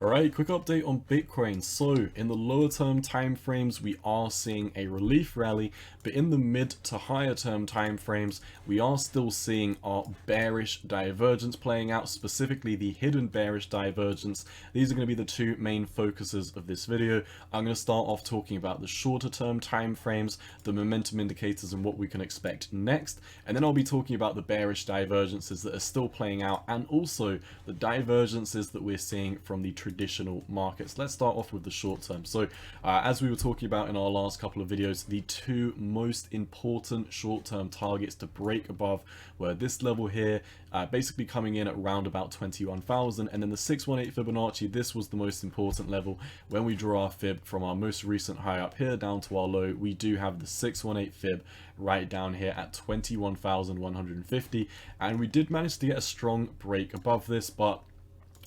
Alright, quick update on Bitcoin. So, in the lower term time frames, we are seeing a relief rally, but in the mid to higher term time frames, we are still seeing our bearish divergence playing out, specifically the hidden bearish divergence. These are going to be the two main focuses of this video. I'm going to start off talking about the shorter term time frames, the momentum indicators, and what we can expect next, and then I'll be talking about the bearish divergences that are still playing out, and also the divergences that we're seeing from the traditional markets. Let's start off with the short term. So as we were talking about in our last couple of videos, the two most important short-term targets to break above were this level here, basically coming in at around about 21,000, and then the 618 Fibonacci. This was the most important level. When we draw our fib from our most recent high up here down to our low, we do have the 618 fib right down here at 21,150, and we did manage to get a strong break above this, but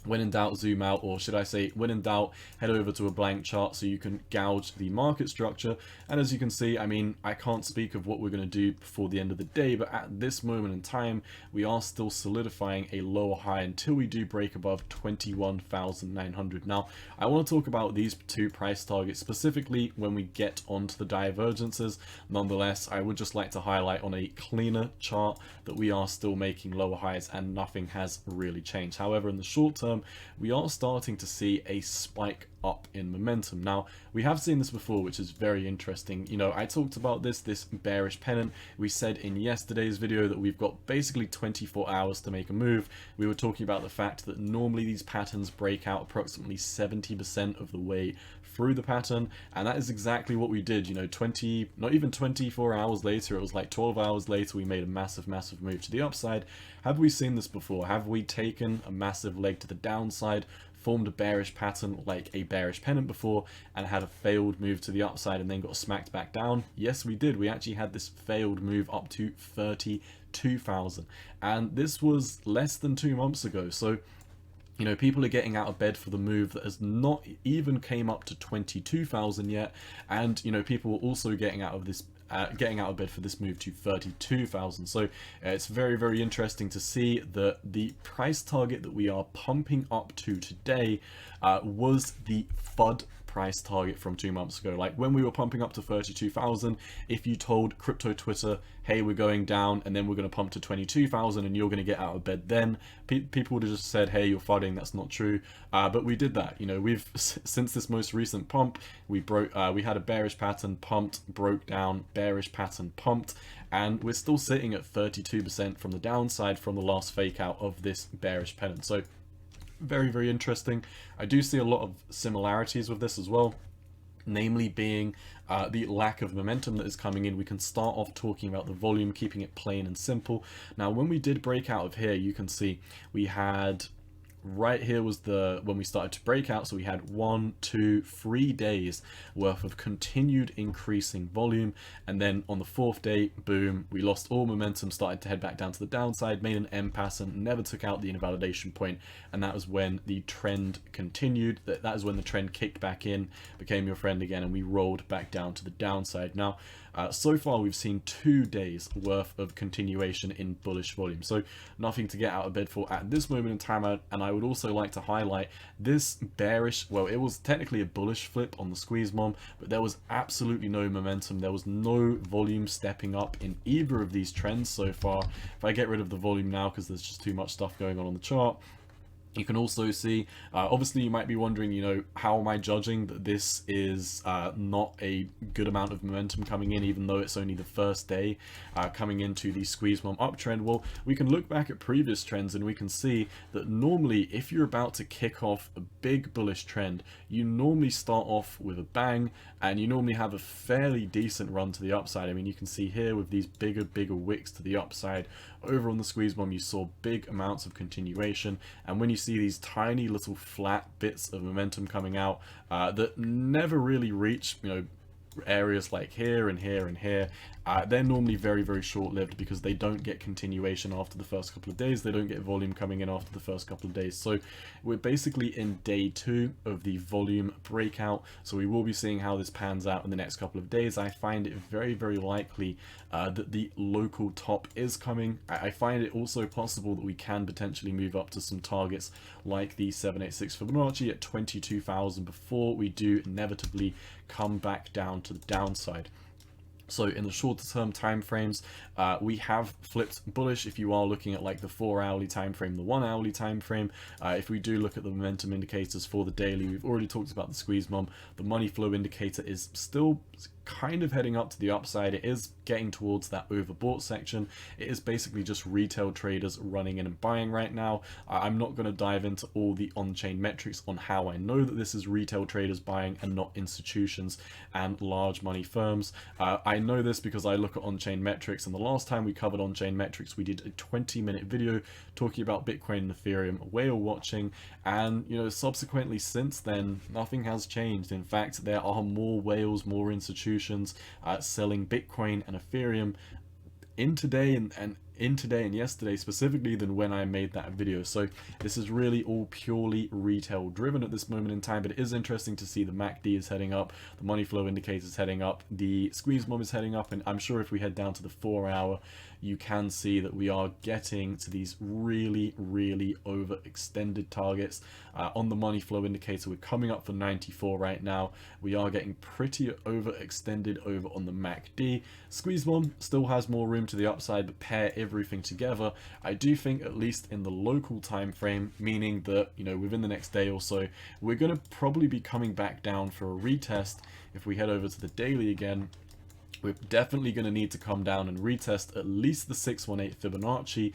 when in doubt, zoom out, or should I say, when in doubt, head over to a blank chart so you can gauge the market structure. And as you can see, I mean, I can't speak of what we're going to do before the end of the day, but at this moment in time, we are still solidifying a lower high until we do break above 21,900. Now, I want to talk about these two price targets specifically when we get onto the divergences. Nonetheless, I would just like to highlight on a cleaner chart that we are still making lower highs and nothing has really changed. However, in the short term, we are starting to see a spike up in momentum. Now, we have seen this before, which is very interesting. You know, I talked about this bearish pennant. We said in yesterday's video that we've got basically 24 hours to make a move. We were talking about the fact that normally these patterns break out approximately 70% of the way through the pattern, and that is exactly what we did. You know, not even 24 hours later, it was like 12 hours later, we made a massive move to the upside. Have we seen this before? Have we taken a massive leg to the downside, formed a bearish pattern like a bearish pennant before, and had a failed move to the upside and then got smacked back down? Yes, we did. We actually had this failed move up to 32,000, and this was less than 2 months ago. So, you know, people are getting out of bed for the move that has not even came up to 22,000 yet, and you know, people were also getting out of bed for this move to 32,000. So it's very interesting to see that the price target that we are pumping up to today was the FUD price target from 2 months ago. Like when we were pumping up to 32,000, if you told crypto Twitter, hey, we're going down and then we're going to pump to 22,000 and you're going to get out of bed, then people would have just said, hey, you're fudding, that's not true. But we did that. You know, we've since this most recent pump, we had a bearish pattern, pumped, broke down, bearish pattern, pumped, and we're still sitting at 32% from the downside from the last fake out of this bearish pennant. So very interesting. I do see a lot of similarities with this as well, namely being the lack of momentum that is coming in. We can start off talking about the volume, keeping it plain and simple. Now, when we did break out of here, you can see we had right here was when we started to break out. So we had 1, 2, 3 days worth of continued increasing volume, and then on the 4th day, boom, we lost all momentum, started to head back down to the downside, made an M pattern, never took out the invalidation point, and that was when the trend continued. That is when the trend kicked back in, became your friend again, and we rolled back down to the downside. Now, so far we've seen 2 days worth of continuation in bullish volume, so nothing to get out of bed for at this moment in time. And I would also like to highlight this bearish, well, it was technically a bullish flip on the squeeze mom, but there was absolutely no momentum. There was no volume stepping up in either of these trends so far. If I get rid of the volume now because there's just too much stuff going on the chart, you can also see, obviously you might be wondering, you know, how am I judging that this is not a good amount of momentum coming in, even though it's only the first day coming into the squeeze mom uptrend? Well, we can look back at previous trends and we can see that normally if you're about to kick off a big bullish trend, you normally start off with a bang and you normally have a fairly decent run to the upside. I mean, you can see here with these bigger wicks to the upside. Over on the squeeze bomb, you saw big amounts of continuation, and when you see these tiny little flat bits of momentum coming out that never really reach, you know, areas like here and here and here, they're normally very, very short-lived because they don't get continuation after the first couple of days. They don't get volume coming in after the first couple of days. So we're basically in day 2 of the volume breakout. So we will be seeing how this pans out in the next couple of days. I find it very, very likely that the local top is coming. I find it also possible that we can potentially move up to some targets like the 786 Fibonacci at 22,000 before we do inevitably come back down to the downside. So in the shorter term time frames, we have flipped bullish. If you are looking at like the 4-hourly time frame, the 1-hourly time frame, if we do look at the momentum indicators for the daily, we've already talked about the squeeze mom. The money flow indicator is still kind of heading up to the upside. It is getting towards that overbought section. It is basically just retail traders running in and buying right now. I'm not going to dive into all the on-chain metrics on how I know that this is retail traders buying and not institutions and large money firms. I know this because I look at on-chain metrics, and the last time we covered on-chain metrics, we did a 20-minute video talking about Bitcoin and Ethereum, whale watching, and you know, subsequently since then, nothing has changed. In fact, there are more whales, more institutions selling Bitcoin and Ethereum in today and yesterday specifically than when I made that video. So this is really all purely retail driven at this moment in time, but it is interesting to see the MACD is heading up, the money flow indicator is heading up, the squeeze mom is heading up, and I'm sure if we head down to the 4-hour, you can see that we are getting to these really, really overextended targets. On the money flow indicator, we're coming up for 94 right now. We are getting pretty overextended over on the MACD. Squeeze mom still has more room to the upside, but pair everything together, I do think at least in the local time frame, meaning that, you know, within the next day or so, we're going to probably be coming back down for a retest. If we head over to the daily again, we're definitely going to need to come down and retest at least the 618 Fibonacci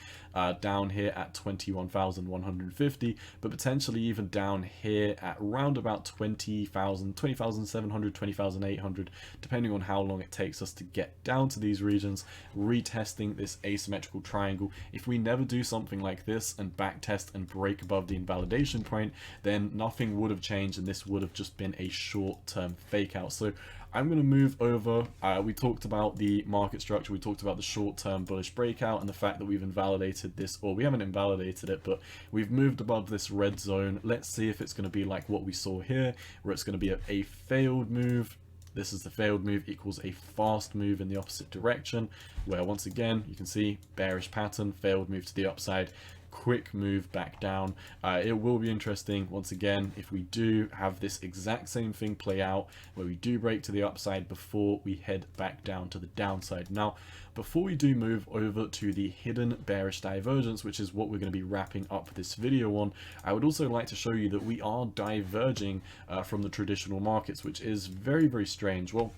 down here at 21,150, but potentially even down here at around about 20,700, 20,800, depending on how long it takes us to get down to these regions, retesting this asymmetrical triangle. If we never do something like this and backtest and break above the invalidation point, then nothing would have changed and this would have just been a short-term fake out. So I'm going to move over. We talked about the market structure, we talked about the short-term bullish breakout and the fact that we've invalidated this, or we haven't invalidated it, but we've moved above this red zone. Let's see if it's going to be like what we saw here, where it's going to be a failed move. This is the failed move equals a fast move in the opposite direction, where once again, you can see bearish pattern, failed move to the upside, quick move back down. It will be interesting once again if we do have this exact same thing play out where we do break to the upside before we head back down to the downside. Now before we do move over to the hidden bearish divergence, which is what we're going to be wrapping up this video on, I would also like to show you that we are diverging from the traditional markets, which is very, very strange. Well,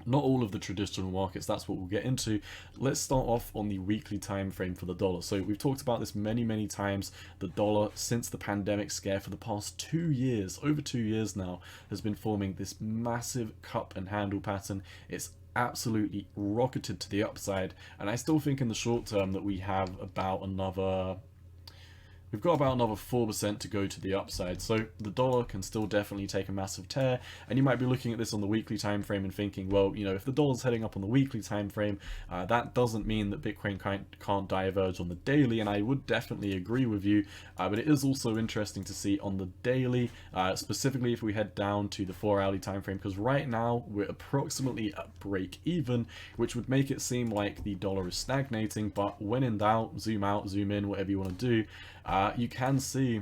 not all of the traditional markets, that's what we'll get into. Let's start off on the weekly time frame for the dollar. So we've talked about this many times. The dollar, since the pandemic scare for the past 2 years, over 2 years now, has been forming this massive cup and handle pattern. It's absolutely rocketed to the upside, and I still think in the short term that we have about another We've got about another 4% to go to the upside, so the dollar can still definitely take a massive tear. And you might be looking at this on the weekly time frame and thinking, well, you know, if the dollar's heading up on the weekly time frame, that doesn't mean that Bitcoin can't diverge on the daily. And I would definitely agree with you, but it is also interesting to see on the daily, specifically if we head down to the 4-hourly time frame, because right now we're approximately at break even, which would make it seem like the dollar is stagnating. But when in doubt, zoom out, zoom in, whatever you want to do, you can see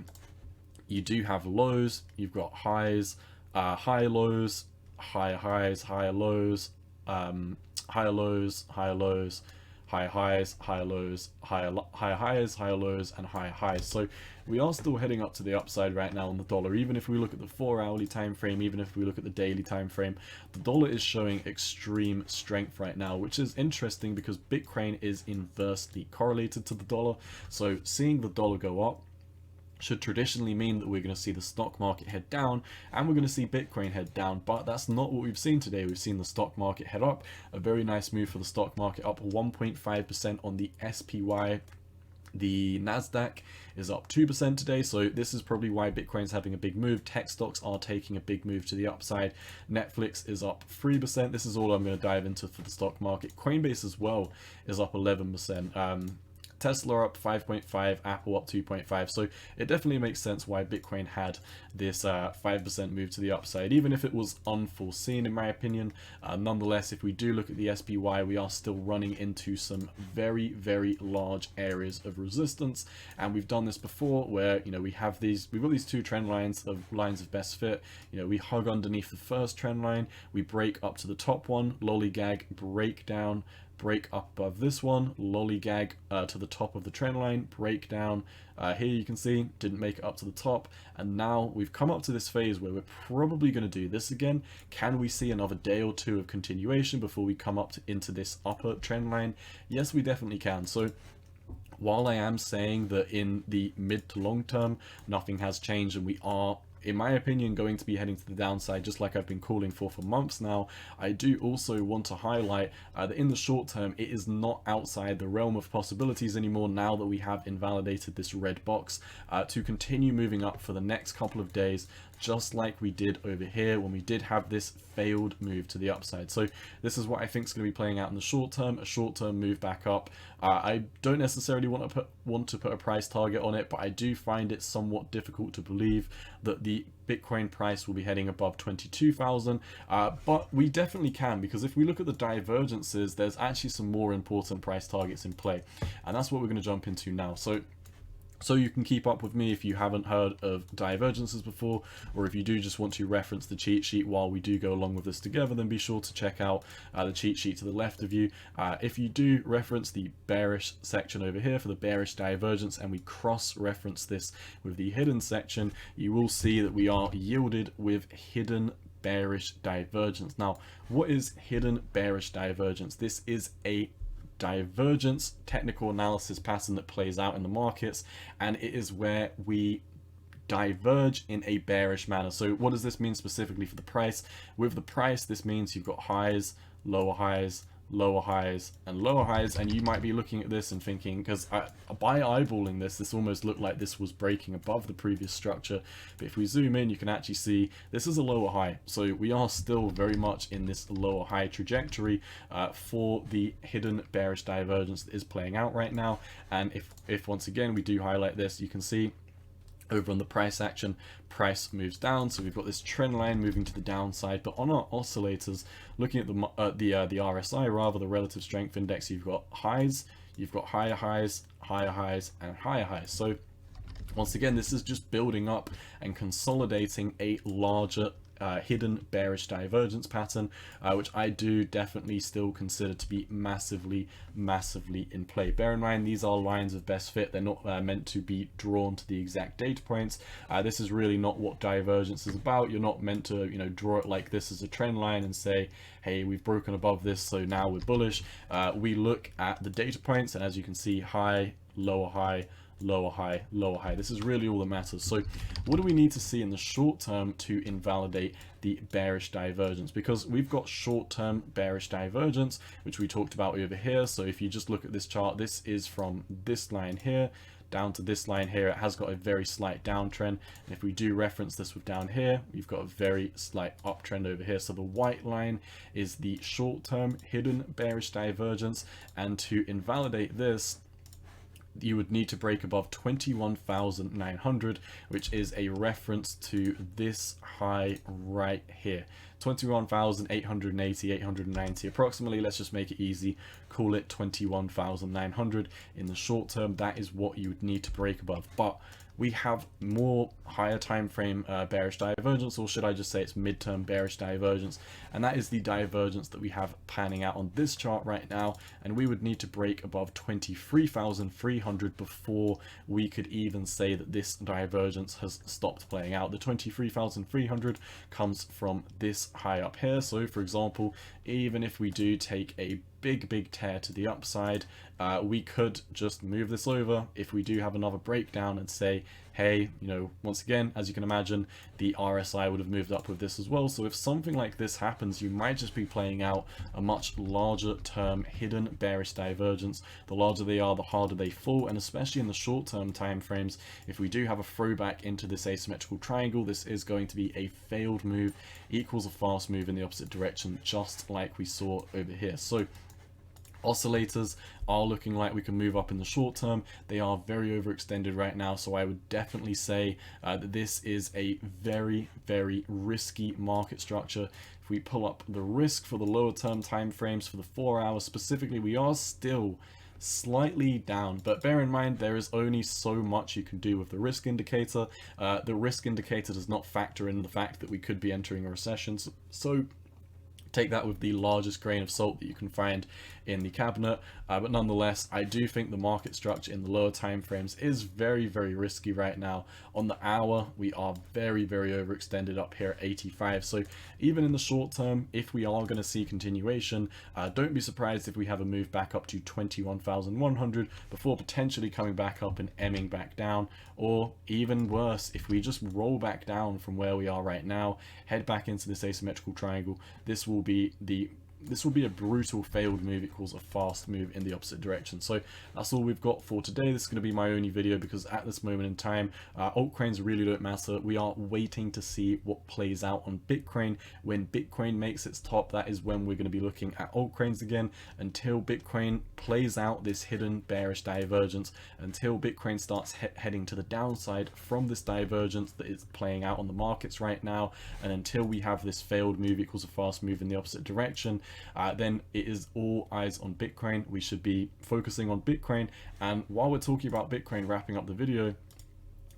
you do have lows, you've got highs, high lows, higher highs, higher lows, higher lows, higher lows, higher highs, higher lows, higher highs, higher lows, and higher highs. So we are still heading up to the upside right now on the dollar. Even if we look at the 4-hourly time frame, even if we look at the daily time frame, the dollar is showing extreme strength right now, which is interesting because Bitcoin is inversely correlated to the dollar. So seeing the dollar go up should traditionally mean that we're going to see the stock market head down and we're going to see Bitcoin head down, but that's not what we've seen today. We've seen the stock market head up, a very nice move for the stock market, up 1.5% on the SPY. The Nasdaq is up 2% today, so this is probably why Bitcoin's having a big move. Tech stocks are taking a big move to the upside. Netflix is up 3%. This is all I'm going to dive into for the stock market. Coinbase as well is up 11%. Tesla up 5.5, Apple up 2.5. So it definitely makes sense why Bitcoin had this 5% move to the upside, even if it was unforeseen in my opinion. Nonetheless, if we do look at the SPY, we are still running into some very, very large areas of resistance. And we've done this before where, you know, we've got these two trend lines of best fit. You know, we hug underneath the first trend line, we break up to the top one, lollygag, break down, break up above this one, lollygag to the top of the trend line, break down. Here you can see didn't make it up to the top, and now we've come up to this phase where we're probably going to do this again. Can we see another day or two of continuation before we come up into this upper trend line? Yes, we definitely can. So while I am saying that in the mid to long term nothing has changed and we are, in my opinion, going to be heading to the downside just like I've been calling for months now, I do also want to highlight that in the short term it is not outside the realm of possibilities anymore now that we have invalidated this red box to continue moving up for the next couple of days, just like we did over here when we did have this failed move to the upside. So this is what I think is going to be playing out in the short term, a short-term move back up. I don't necessarily want to put a price target on it, but I do find it somewhat difficult to believe that the Bitcoin price will be heading above 22,000, but we definitely can, because if we look at the divergences, there's actually some more important price targets in play, and that's what we're going to jump into now. So you can keep up with me if you haven't heard of divergences before, or if you do just want to reference the cheat sheet while we do go along with this together, then be sure to check out the cheat sheet to the left of you. If you do reference the bearish section over here for the bearish divergence, and we cross-reference this with the hidden section, you will see that we are yielded with hidden bearish divergence. Now, what is hidden bearish divergence? This is a divergence technical analysis pattern that plays out in the markets, and it is where we diverge in a bearish manner. So what does this mean specifically for the price? With the price, this means you've got highs, lower highs, lower highs, and lower highs, and you might be looking at this and thinking, because by eyeballing this almost looked like this was breaking above the previous structure, but if we zoom in you can actually see this is a lower high. So we are still very much in this lower high trajectory for the hidden bearish divergence that is playing out right now. And if once again we do highlight this, you can see over on the price action, price moves down, so we've got this trend line moving to the downside. But on our oscillators, looking at the RSI, rather, the relative strength index, you've got highs, you've got higher highs, and higher highs. So once again, this is just building up and consolidating a larger hidden bearish divergence pattern, which I do definitely still consider to be massively in play. Bear in mind, these are lines of best fit. They're not meant to be drawn to the exact data points. This is really not what divergence is about. You're not meant to, you know, draw it like this as a trend line and say, hey, we've broken above this, so now we're bullish. We look at the data points, and as you can see, high, lower high, lower high, lower high. This is really all that matters. So what do we need to see in the short term to invalidate the bearish divergence? Because we've got short-term bearish divergence, which we talked about over here. So if you just look at this chart, this is from this line here down to this line here. It has got a very slight downtrend, and if we do reference this with down here, we've got a very slight uptrend over here. So the white line is the short-term hidden bearish divergence, and to invalidate this, you would need to break above 21,900, which is a reference to this high right here, 21,880, 890 approximately. Let's just make it easy, call it 21,900. In the short term, that is what you would need to break above. But we have more higher time frame bearish divergence, or should I just say it's midterm bearish divergence, and that is the divergence that we have panning out on this chart right now. And we would need to break above 23,300 before we could even say that this divergence has stopped playing out. The 23,300 comes from this high up here. So for example, even if we do take a big tear to the upside, we could just move this over if we do have another breakdown and say, hey, you know, once again, as you can imagine, the RSI would have moved up with this as well. So if something like this happens, you might just be playing out a much larger term hidden bearish divergence. The larger they are, the harder they fall, and especially in the short term time frames, if we do have a throwback into this asymmetrical triangle, this is going to be a failed move equals a fast move in the opposite direction, just like we saw over here. So oscillators are looking like we can move up in the short term. They are very overextended right now, so I would definitely say that this is a very, very risky market structure. If we pull up the risk for the lower term time frames for the 4 hours specifically, we are still slightly down, but bear in mind there is only so much you can do with the risk indicator. The risk indicator does not factor in the fact that we could be entering a recession, so take that with the largest grain of salt that you can find in the cabinet, but nonetheless, I do think the market structure in the lower time frames is very, very risky right now. On the hour, we are very, very overextended up here at 85. So even in the short term, if we are going to see continuation, don't be surprised if we have a move back up to 21,100 before potentially coming back up and emming back down, or even worse, if we just roll back down from where we are right now, head back into this asymmetrical triangle. This will be a brutal failed move equals a fast move in the opposite direction. So that's all we've got for today. This is going to be my only video because at this moment in time, altcoins really don't matter. We are waiting to see what plays out on Bitcoin. When Bitcoin makes its top, that is when we're going to be looking at altcoins again. Until Bitcoin plays out this hidden bearish divergence, until Bitcoin starts heading to the downside from this divergence that is playing out on the markets right now, and until we have this failed move equals a fast move in the opposite direction, then it is all eyes on Bitcoin. We should be focusing on Bitcoin. And while we're talking about Bitcoin, wrapping up the video,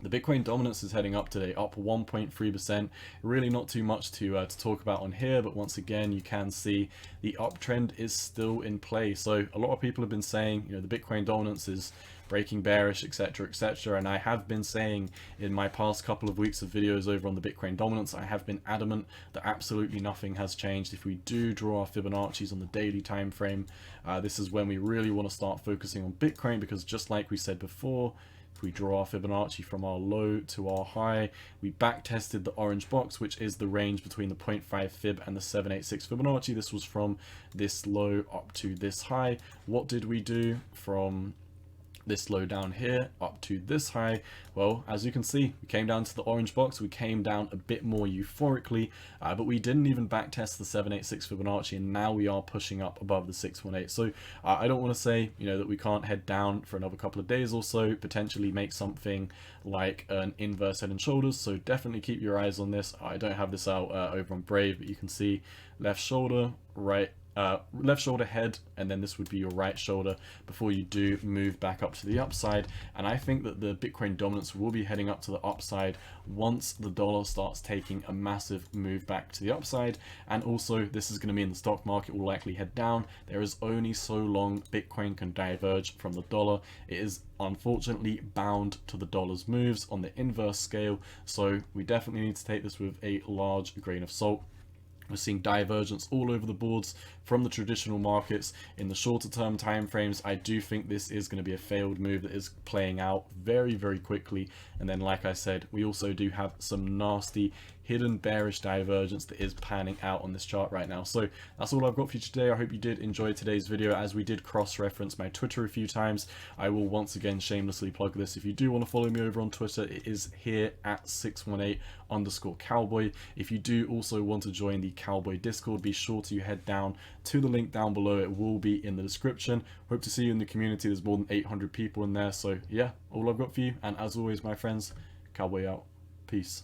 the Bitcoin dominance is heading up today, up 1.3%. Really not too much to talk about on here, but once again, you can see the uptrend is still in play. So a lot of people have been saying, you know, the Bitcoin dominance is breaking bearish, etc., etc. And I have been saying in my past couple of weeks of videos over on the Bitcoin dominance, I have been adamant that absolutely nothing has changed. If we do draw our Fibonacci's on the daily time frame, this is when we really want to start focusing on Bitcoin, because just like we said before, if we draw our Fibonacci from our low to our high, we back tested the orange box, which is the range between the 0.5 fib and the 786 Fibonacci. This was from this low up to this high. What did we do from this low down here up to this high? Well, as you can see, we came down to the orange box. We came down a bit more euphorically, but we didn't even back test the 786 Fibonacci, and now we are pushing up above the 618. So I don't want to say, you know, that we can't head down for another couple of days or so, potentially make something like an inverse head and shoulders. So definitely keep your eyes on this. I don't have this out over on Brave, but you can see left shoulder, right, left shoulder head, and then this would be your right shoulder before you do move back up to the upside. And I think that the Bitcoin dominance will be heading up to the upside once the dollar starts taking a massive move back to the upside. And also, this is going to mean the stock market will likely head down. There is only so long Bitcoin can diverge from the dollar. It is unfortunately bound to the dollar's moves on the inverse scale, so we definitely need to take this with a large grain of salt. We're seeing divergence all over the boards from the traditional markets. In the shorter term time frames, I do think this is going to be a failed move that is playing out very, very quickly. And then, like I said, we also do have some nasty hidden bearish divergence that is panning out on this chart right now. So that's all I've got for you today. I hope you did enjoy today's video. As we did cross-reference my Twitter a few times, I will once again shamelessly plug this. If you do want to follow me over on Twitter, it is here at 618_cowboy. If you do also want to join the Cowboy Discord, be sure to head down to the link down below. It will be in the description. Hope to see you in the community. There's more than 800 people in there. So yeah, all I've got for you. And as always, my friends, Cowboy out. Peace.